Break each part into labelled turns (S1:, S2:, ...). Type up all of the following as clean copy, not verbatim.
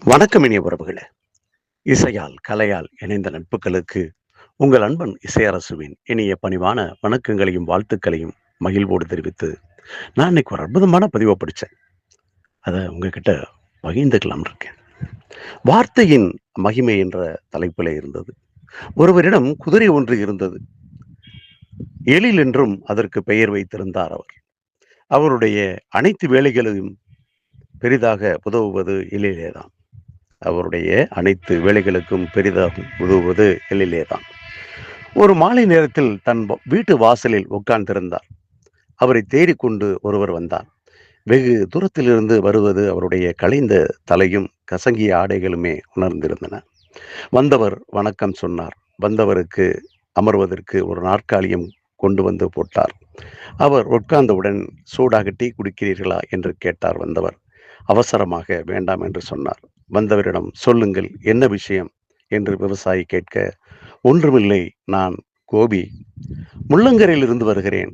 S1: வணக்கம் இனிய உறவுகளே! இசையால், கலையால் இணைந்த நட்புகளுக்கு உங்கள் அன்பன் இசையரசுவின் இனிய பணிவான வணக்கங்களையும், வாழ்த்துக்களையும் மகிழ்வோடு தெரிவித்து, நான் இன்னைக்கு ஒரு அற்புதமான பதிவ படிச்சேன். அத உங்ககிட்ட பகிர்ந்துக்கலாம்னு இருக்கேன். "வார்த்தையின் மகிமை" என்ற தலைப்பிலே இருந்தது. ஒருவரிடம் குதிரை ஒன்று இருந்தது. எழில் என்றும் அதற்கு பெயர் வைத்திருந்தார் அவர். அவருடைய அனைத்து வேலைகளையும் பெரிதாக உதவுவது எழிலே தான். அவருடைய அனைத்து வேலைகளுக்கும் பெரிதாக உதவுவது எழிலே தான். ஒரு மாலை நேரத்தில் தன் வீட்டு வாசலில் உட்கார்ந்திருந்தார். அவரை தேடிக்கொண்டு ஒருவர் வந்தார். வெகு தூரத்திலிருந்து வருவது அவருடைய கலைந்த தலையும், கசங்கிய ஆடைகளுமே உணர்ந்திருந்தன. வந்தவர் வணக்கம் சொன்னார். வந்தவருக்கு அமர்வதற்கு ஒரு நாற்காலியும் கொண்டு வந்து போட்டார். அவர் உட்கார்ந்தவுடன், "சூடாக டீ குடிக்கிறீர்களா?" என்று கேட்டார் வந்தவர். அவசரமாக வேண்டாம் என்று சொன்னார். வந்தவரிடம், "சொல்லுங்கள், என்ன விஷயம்?" என்று விவசாயி கேட்க, "ஒன்றுமில்லை, நான் கோபி. முள்ளங்கரையிலிருந்து வருகிறேன்.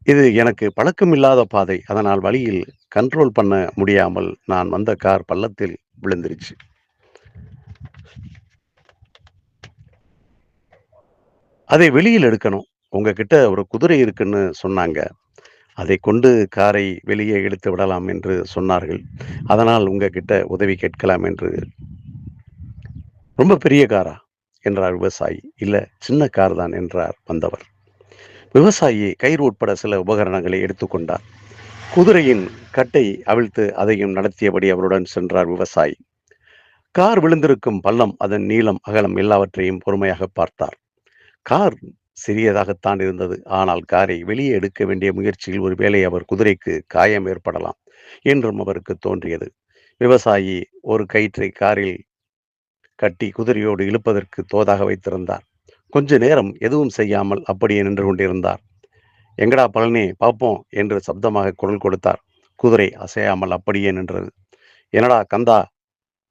S1: இது எனக்கு பழக்கமில்லாத பாதை. அதனால் வழியில் கண்ட்ரோல் பண்ண முடியாமல் நான் வந்த கார் பள்ளத்தில் விழுந்துருச்சு. அதை வெளியில் எடுக்கணும். உங்ககிட்ட ஒரு குதிரை இருக்குன்னு சொன்னாங்க. அதைக் கொண்டு காரை வெளியே இழுத்து விடலாம் என்று சொன்னார்கள். அதனால் உங்ககிட்ட உதவி கேட்கலாம் என்று." "ரொம்ப பெரிய காரா?" என்றார் விவசாயி. "இல்ல, சின்ன கார் தான்" என்றார் வந்தவர். விவசாயி கயிறு உட்பட சில உபகரணங்களை எடுத்துக்கொண்டார். குதிரையின் கட்டை அவிழ்த்து அதையும் நடத்தியபடி அவருடன் சென்றார் விவசாயி. கார் விழுந்திருக்கும் பள்ளம், அதன் நீளம், அகலம் எல்லாவற்றையும் பொறுமையாக பார்த்தார். கார் சிறியதாகத்தான் இருந்தது. ஆனால் காரை வெளியே எடுக்க வேண்டிய முயற்சியில் ஒருவேளை அவர் குதிரைக்கு காயம் ஏற்படலாம் என்றும் அவருக்கு தோன்றியது. விவசாயி ஒரு கயிற்றை காரில் கட்டி குதிரையோடு இழுப்பதற்கு தோதாக வைத்திருந்தார். கொஞ்ச நேரம் எதுவும் செய்யாமல் அப்படியே நின்று கொண்டிருந்தார். "எங்கடா பழனி, பாப்போம்" என்று சப்தமாக குரல் கொடுத்தார். குதிரை அசையாமல் அப்படியே நின்றது. "என்னடா கந்தா,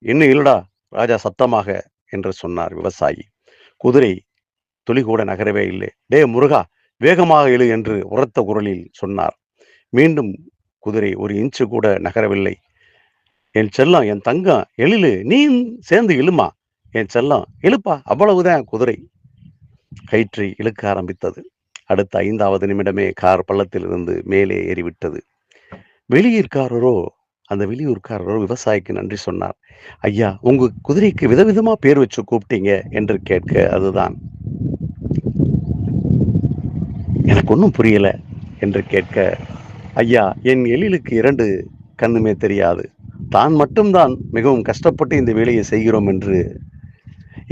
S1: இன்னும் இழுடா ராஜா சத்தமாக" என்று சொன்னார் விவசாயி. குதிரை துளிகூட நகரவே இல்லை. "டே முருகா, வேகமாக இழு" என்று உரத்த குரலில் சொன்னார். மீண்டும் குதிரை ஒரு இன்ச்சு கூட நகரவில்லை. "என் செல்லம், என் தங்கம், எழிலு, நீயும் சேர்ந்து இழுமா. என் செல்லம், இழுப்பா." அவ்வளவுதான். குதிரை கயிற்றை இழுக்க ஆரம்பித்தது. அடுத்த 5வது நிமிடமே கார் பள்ளத்திலிருந்து மேலே ஏறிவிட்டது. வெளியூர்காரரோ அந்த வெளியூர்காரரோ விவசாயிக்கு நன்றி சொன்னார். "ஐயா, உங்க குதிரைக்கு விதவிதமா பேர் வச்சு கூப்பிட்டீங்க" என்று கேட்க, "அதுதான் எனக்கு ஒன்றும் புரியல" என்று கேட்க, "ஐயா, என் எழிலுக்கு 2 கண்ணுமே தெரியாது. தான் மட்டும்தான் மிகவும் கஷ்டப்பட்டு இந்த வேலையை செய்கிறோம் என்று,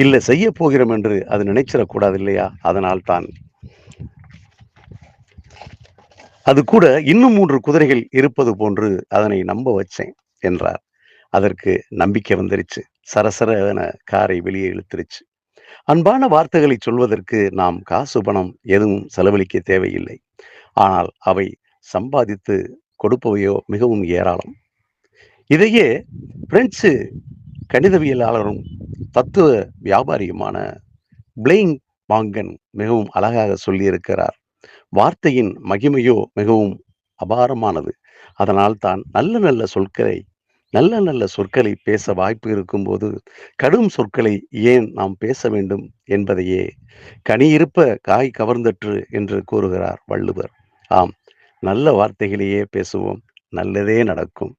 S1: இல்ல செய்யப் போகிறோம் என்று அது நினைச்சிடக்கூடாது இல்லையா? அதனால் தான். அது கூட இன்னும் 3 குதிரைகள் இருப்பது போன்று அதனை நம்ப வச்சேன்" என்றார். அதற்கு நம்பிக்கை வந்துருச்சு. சரசர காரை வெளியே இழுத்துருச்சு. அன்பான வார்த்தைகளை சொல்வதற்கு நாம் காசு, பணம் எதுவும் செலவழிக்க தேவையில்லை. ஆனால் அவை சம்பாதித்து கொடுப்பவையோ மிகவும் ஏராளம். இதையே பிரெஞ்சு கணிதவியலாளரும் தத்துவ வியாபாரியுமான பிளெயிங் பாங்கன் மிகவும் அழகாக சொல்லியிருக்கிறார். "வார்த்தையின் மகிமையோ மிகவும் அபாரமானது. அதனால் தான் நல்ல நல்ல சொற்களை நல்ல நல்ல சொற்களை பேச வாய்ப்பு இருக்கும்போது, கடும் சொற்களை ஏன் நாம் பேச வேண்டும் என்பதையே கனியிருப்ப காய் கவர்ந்தற்று என்று கூறுகிறார் வள்ளுவர். ஆம், நல்ல வார்த்தைகளையே பேசுவோம். நல்லதே நடக்கும்.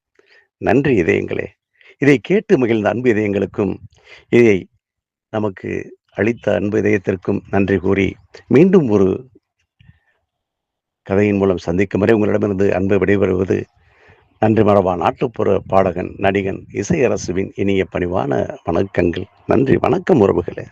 S1: நன்றி இதயங்களே! இதை கேட்டு மகிழ்ந்த அன்பு இதயங்களுக்கும், இதை நமக்கு அளித்த அன்பு இதயத்திற்கும் நன்றி கூறி, மீண்டும் ஒரு கதையின் மூலம் சந்திக்கும் வரை உங்களிடமிருந்து அன்பு விடைபெறுவது நன்றி மறவா நாட்டுப்புற பாடகன், நடிகன் இசையரசுவின் இனிய பணிவான வணக்கங்கள். நன்றி, வணக்கம் உறவுகளே!